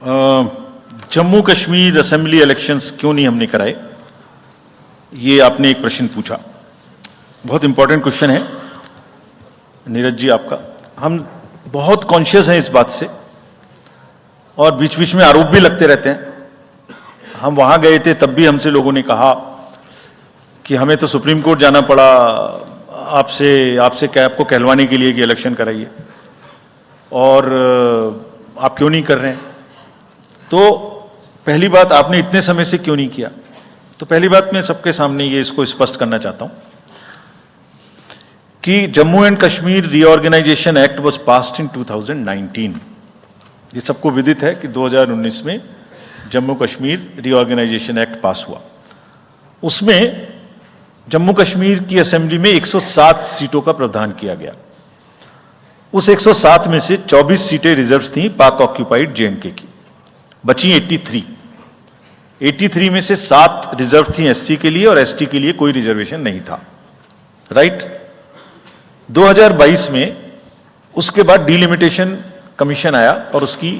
Jammu Kashmir assembly elections क्यों नहीं हमने कराए, ये आपने एक प्रश्न पूछा। बहुत इंपॉर्टेंट क्वेश्चन है नीरज जी आपका। हम बहुत कॉन्शियस हैं इस बात से और बीच बीच में आरोप भी लगते रहते हैं। हम वहां गए थे तब भी हमसे लोगों ने कहा कि हमें तो सुप्रीम कोर्ट जाना पड़ा आपसे क्या आपको कहलवाने के लिए कि इलेक्शन कराइए, और आप क्यों नहीं कर रहे हैं। तो पहली बात, आपने इतने समय से क्यों नहीं किया। तो पहली बात मैं सबके सामने ये इसको स्पष्ट करना चाहता हूं कि Jammu and Kashmir reorganisation act was passed in 2019। ये सबको विदित है कि 2019 में Jammu Kashmir reorganisation act pass हुआ। उसमें जम्मू कश्मीर की असेंबली में 107 सीटों का प्रावधान किया गया। उस 107 में से 24 सीटें रिजर्व थीं पाक ऑक्यूपाइड जेएंडके की, बची 83 में से 7 रिजर्व थी एससी के लिए और एसटी के लिए कोई रिजर्वेशन नहीं था। राइट। 2022 में उसके बाद डिलिमिटेशन कमीशन आया और उसकी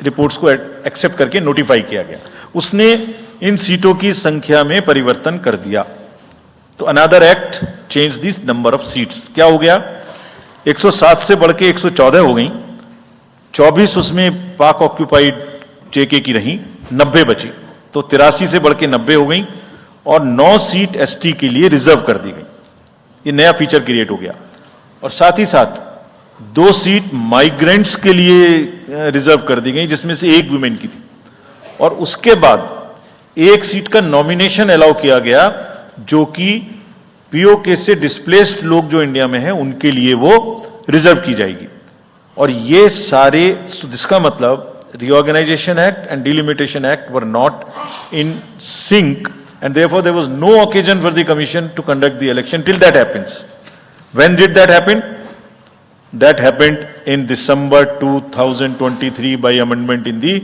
रिपोर्ट्स को एक्सेप्ट करके नोटिफाई किया गया। उसने इन सीटों की संख्या में परिवर्तन कर दिया। तो another act change this number of seats. क्या हो गया, 107 से बढ़ के 114 हो गई, 24 उसमें पाक ऑक्यूपाइड जेके की रही, 90 बची, तो 83 से बढ़ के 90 हो गई और 9 सीट एसटी के लिए रिजर्व कर दी गई। ये नया फीचर क्रिएट हो गया। और साथ ही साथ 2 सीट माइग्रेंट्स के लिए रिजर्व कर दी गई, जिसमें से 1 वुमेन की थी। और उसके बाद 1 सीट का नॉमिनेशन अलाउ किया गया, जो कि पीओके से डिस्प्लेस्ड लोग जो इंडिया में हैं उनके लिए वो रिजर्व की जाएगी। और ये सारे, जिसका मतलब Reorganization Act and Delimitation Act were not in sync, and therefore there was no occasion for the Commission to conduct the election till that happens. When did that happen? That happened in December 2023 by amendment in the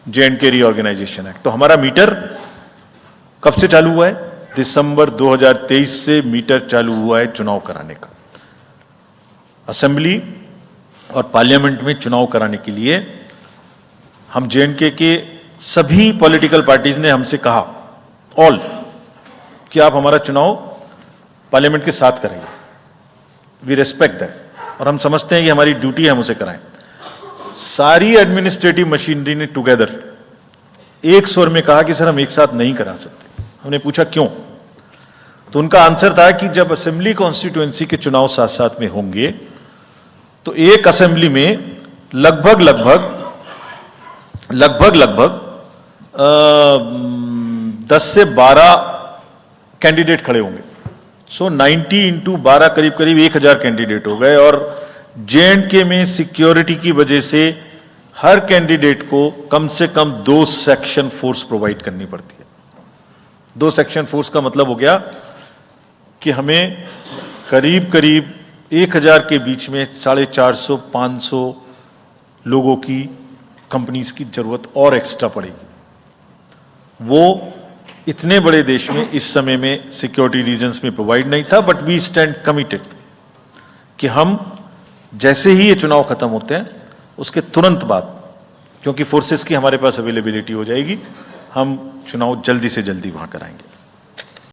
J&K Reorganization Act. तो हमारा metre कब से चालू हुआ है? दिसंबर 2023 से metre चालू हुआ है चुनाव कराने का। असेंबली और पार्लियामेंट में चुनाव कराने के लिए हम जेएंडके के सभी पॉलिटिकल पार्टीज ने हमसे कहा, ऑल, कि आप हमारा चुनाव पार्लियामेंट के साथ कराइए। वी रेस्पेक्ट दैट और हम समझते हैं कि हमारी ड्यूटी है, हम उसे कराएं। सारी एडमिनिस्ट्रेटिव मशीनरी ने टुगेदर एक स्वर में कहा कि सर हम एक साथ नहीं करा सकते। हमने पूछा क्यों, तो उनका आंसर था कि जब असेंबली कॉन्स्टिट्यूएंसी के चुनाव साथ साथ में होंगे तो एक असेंबली में लगभग 10 से 12 कैंडिडेट खड़े होंगे। सो 90 इंटू 12 करीब 1000 कैंडिडेट हो गए। और जेएंडके में सिक्योरिटी की वजह से हर कैंडिडेट को कम से कम 2 सेक्शन फोर्स प्रोवाइड करनी पड़ती है। 2 सेक्शन फोर्स का मतलब हो गया कि हमें करीब 1000 के बीच में 450-500 लोगों की, कंपनीज की जरूरत और एक्स्ट्रा पड़ेगी। वो इतने बड़े देश में इस समय में सिक्योरिटी रीजंस में प्रोवाइड नहीं था। बट वी स्टैंड कमिटेड कि हम जैसे ही ये चुनाव खत्म होते हैं उसके तुरंत बाद, क्योंकि फोर्सेस की हमारे पास अवेलेबिलिटी हो जाएगी, हम चुनाव जल्दी से जल्दी वहां कराएंगे।